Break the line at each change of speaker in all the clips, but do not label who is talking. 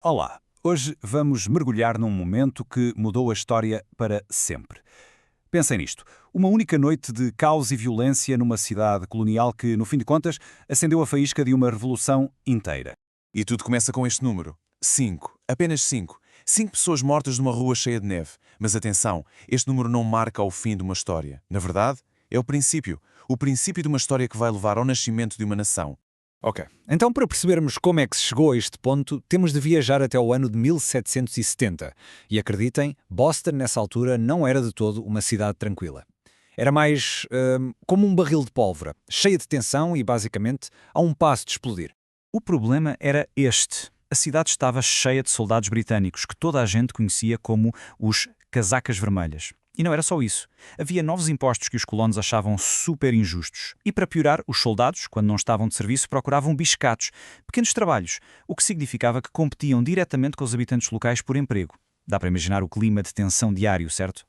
Olá, hoje vamos mergulhar num momento que mudou a história para sempre. Pensem nisto, uma única noite de caos e violência numa cidade colonial que, no fim de contas, acendeu a faísca de uma revolução inteira.
E tudo começa com este número. 5. Apenas 5. 5 pessoas mortas numa rua cheia de neve. Mas atenção, este número não marca o fim de uma história. Na verdade, é o princípio. O princípio de uma história que vai levar ao nascimento de uma nação.
Ok. Então, para percebermos como é que se chegou a este ponto, temos de viajar até o ano de 1770. E acreditem, Boston, nessa altura, não era de todo uma cidade tranquila. Era mais como um barril de pólvora, cheia de tensão e, basicamente, a um passo de explodir.
O problema era este. A cidade estava cheia de soldados britânicos que toda a gente conhecia como os casacas vermelhas. E não era só isso. Havia novos impostos que os colonos achavam super injustos. E para piorar, os soldados, quando não estavam de serviço, procuravam biscatos, pequenos trabalhos, o que significava que competiam diretamente com os habitantes locais por emprego. Dá para imaginar o clima de tensão diário, certo?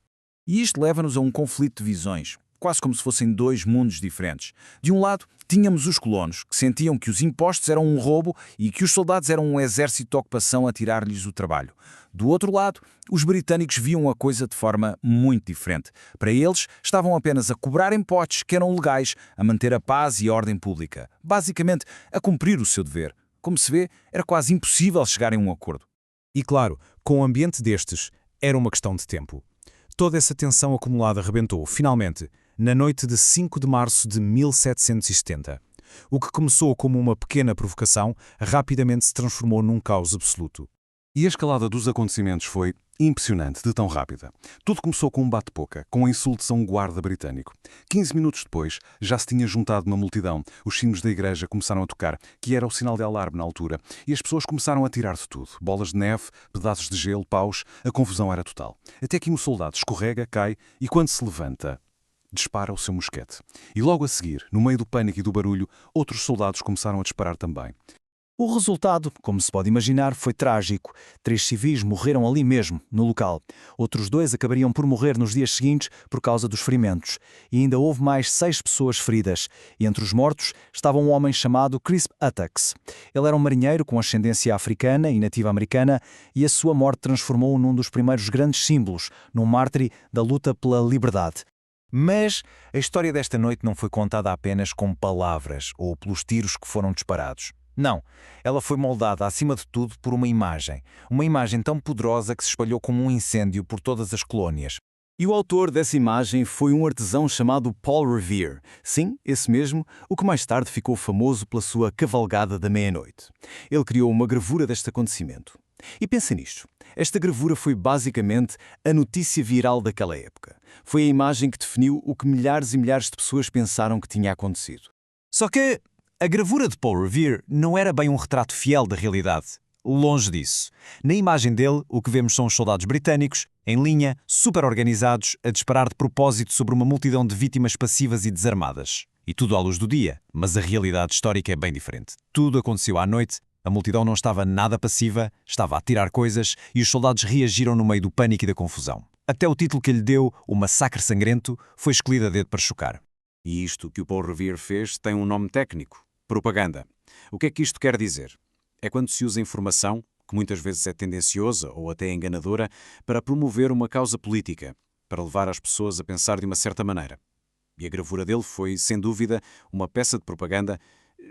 E isto leva-nos a um conflito de visões, quase como se fossem dois mundos diferentes. De um lado, tínhamos os colonos, que sentiam que os impostos eram um roubo e que os soldados eram um exército de ocupação a tirar-lhes o trabalho. Do outro lado, os britânicos viam a coisa de forma muito diferente. Para eles, estavam apenas a cobrar impostos que eram legais, a manter a paz e a ordem pública. Basicamente, a cumprir o seu dever. Como se vê, era quase impossível chegarem a um acordo.
E claro, com um ambiente destes, era uma questão de tempo. Toda essa tensão acumulada rebentou, finalmente, na noite de 5 de março de 1770. O que começou como uma pequena provocação, rapidamente se transformou num caos absoluto.
E a escalada dos acontecimentos foi impressionante de tão rápida. Tudo começou com um bate-boca, com insultos a um guarda britânico. 15 minutos depois, já se tinha juntado uma multidão. Os sinos da igreja começaram a tocar, que era o sinal de alarme na altura, e as pessoas começaram a tirar de tudo. Bolas de neve, pedaços de gelo, paus, a confusão era total. Até que um soldado escorrega, cai, e quando se levanta, dispara o seu mosquete. E logo a seguir, no meio do pânico e do barulho, outros soldados começaram a disparar também.
O resultado, como se pode imaginar, foi trágico. 3 civis morreram ali mesmo, no local. Outros 2 acabariam por morrer nos dias seguintes por causa dos ferimentos. E ainda houve mais 6 pessoas feridas. E entre os mortos estava um homem chamado Crisp Attucks. Ele era um marinheiro com ascendência africana e nativa americana e a sua morte transformou-o num dos primeiros grandes símbolos, num mártir da luta pela liberdade.
Mas a história desta noite não foi contada apenas com palavras ou pelos tiros que foram disparados. Não, ela foi moldada acima de tudo por uma imagem tão poderosa que se espalhou como um incêndio por todas as colónias.
E o autor dessa imagem foi um artesão chamado Paul Revere. Sim, esse mesmo, o que mais tarde ficou famoso pela sua Cavalgada da Meia-Noite. Ele criou uma gravura deste acontecimento. E pensa nisto. Esta gravura foi basicamente a notícia viral daquela época. Foi a imagem que definiu o que milhares e milhares de pessoas pensaram que tinha acontecido.
Só que a gravura de Paul Revere não era bem um retrato fiel da realidade. Longe disso. Na imagem dele, o que vemos são os soldados britânicos, em linha, super organizados, a disparar de propósito sobre uma multidão de vítimas passivas e desarmadas. E tudo à luz do dia, mas a realidade histórica é bem diferente. Tudo aconteceu à noite, a multidão não estava nada passiva, estava a tirar coisas e os soldados reagiram no meio do pânico e da confusão. Até o título que lhe deu, o Massacre Sangrento, foi escolhido a dedo para chocar.
E isto que o Paul Revere fez tem um nome técnico: propaganda. O que é que isto quer dizer? É quando se usa informação, que muitas vezes é tendenciosa ou até enganadora, para promover uma causa política, para levar as pessoas a pensar de uma certa maneira. E a gravura dele foi, sem dúvida, uma peça de propaganda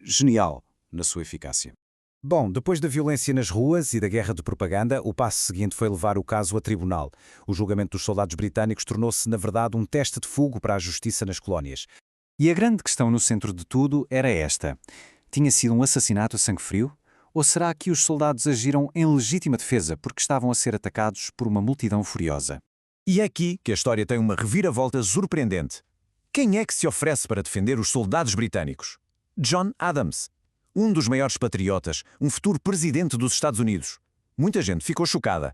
genial na sua eficácia.
Bom, depois da violência nas ruas e da guerra de propaganda, o passo seguinte foi levar o caso a tribunal. O julgamento dos soldados britânicos tornou-se, na verdade, um teste de fogo para a justiça nas colónias.
E a grande questão no centro de tudo era esta. Tinha sido um assassinato a sangue frio? Ou será que os soldados agiram em legítima defesa porque estavam a ser atacados por uma multidão furiosa?
E é aqui que a história tem uma reviravolta surpreendente. Quem é que se oferece para defender os soldados britânicos? John Adams, um dos maiores patriotas, um futuro presidente dos Estados Unidos. Muita gente ficou chocada.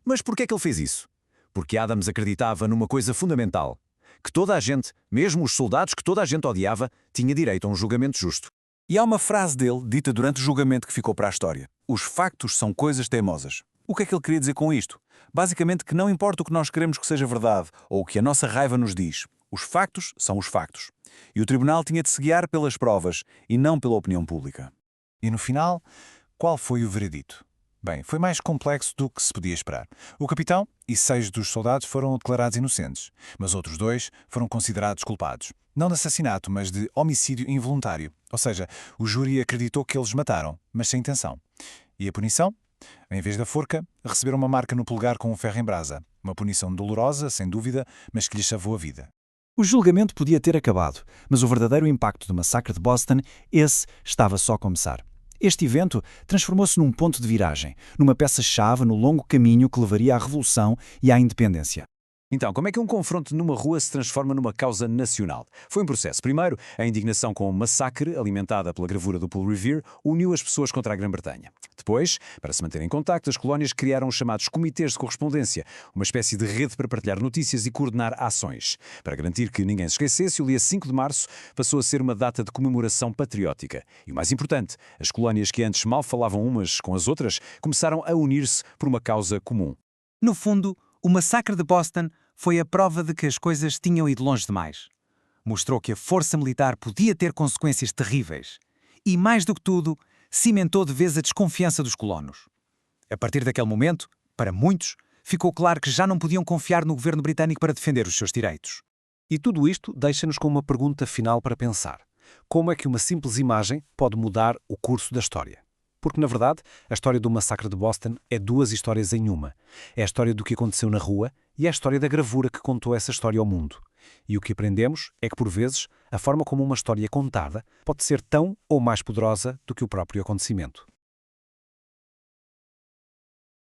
Mas por que é que ele fez isso? Porque Adams acreditava numa coisa fundamental: que toda a gente, mesmo os soldados que toda a gente odiava, tinha direito a um julgamento justo.
E há uma frase dele, dita durante o julgamento, que ficou para a história. Os factos são coisas teimosas. O que é que ele queria dizer com isto? Basicamente que não importa o que nós queremos que seja verdade ou o que a nossa raiva nos diz. Os factos são os factos. E o tribunal tinha de se guiar pelas provas e não pela opinião pública. E no final, qual foi o veredito?
Bem, foi mais complexo do que se podia esperar. O capitão e 6 dos soldados foram declarados inocentes, mas outros 2 foram considerados culpados. Não de assassinato, mas de homicídio involuntário. Ou seja, o júri acreditou que eles mataram, mas sem intenção. E a punição? Em vez da forca, receberam uma marca no polegar com um ferro em brasa. Uma punição dolorosa, sem dúvida, mas que lhes salvou a vida.
O julgamento podia ter acabado, mas o verdadeiro impacto do massacre de Boston, esse estava só a começar. Este evento transformou-se num ponto de viragem, numa peça-chave no longo caminho que levaria à Revolução e à Independência.
Então, como é que um confronto numa rua se transforma numa causa nacional? Foi um processo. Primeiro, a indignação com o massacre, alimentada pela gravura do Paul Revere, uniu as pessoas contra a Grã-Bretanha. Depois, para se manterem em contacto, as colónias criaram os chamados comitês de correspondência, uma espécie de rede para partilhar notícias e coordenar ações. Para garantir que ninguém se esquecesse, o dia 5 de março passou a ser uma data de comemoração patriótica. E o mais importante, as colónias que antes mal falavam umas com as outras começaram a unir-se por uma causa comum.
No fundo, o massacre de Boston foi a prova de que as coisas tinham ido longe demais. Mostrou que a força militar podia ter consequências terríveis. E, mais do que tudo, cimentou de vez a desconfiança dos colonos. A partir daquele momento, para muitos, ficou claro que já não podiam confiar no governo britânico para defender os seus direitos.
E tudo isto deixa-nos com uma pergunta final para pensar. Como é que uma simples imagem pode mudar o curso da história? Porque, na verdade, a história do massacre de Boston é 2 histórias em uma. É a história do que aconteceu na rua e é a história da gravura que contou essa história ao mundo. E o que aprendemos é que, por vezes, a forma como uma história é contada pode ser tão ou mais poderosa do que o próprio acontecimento.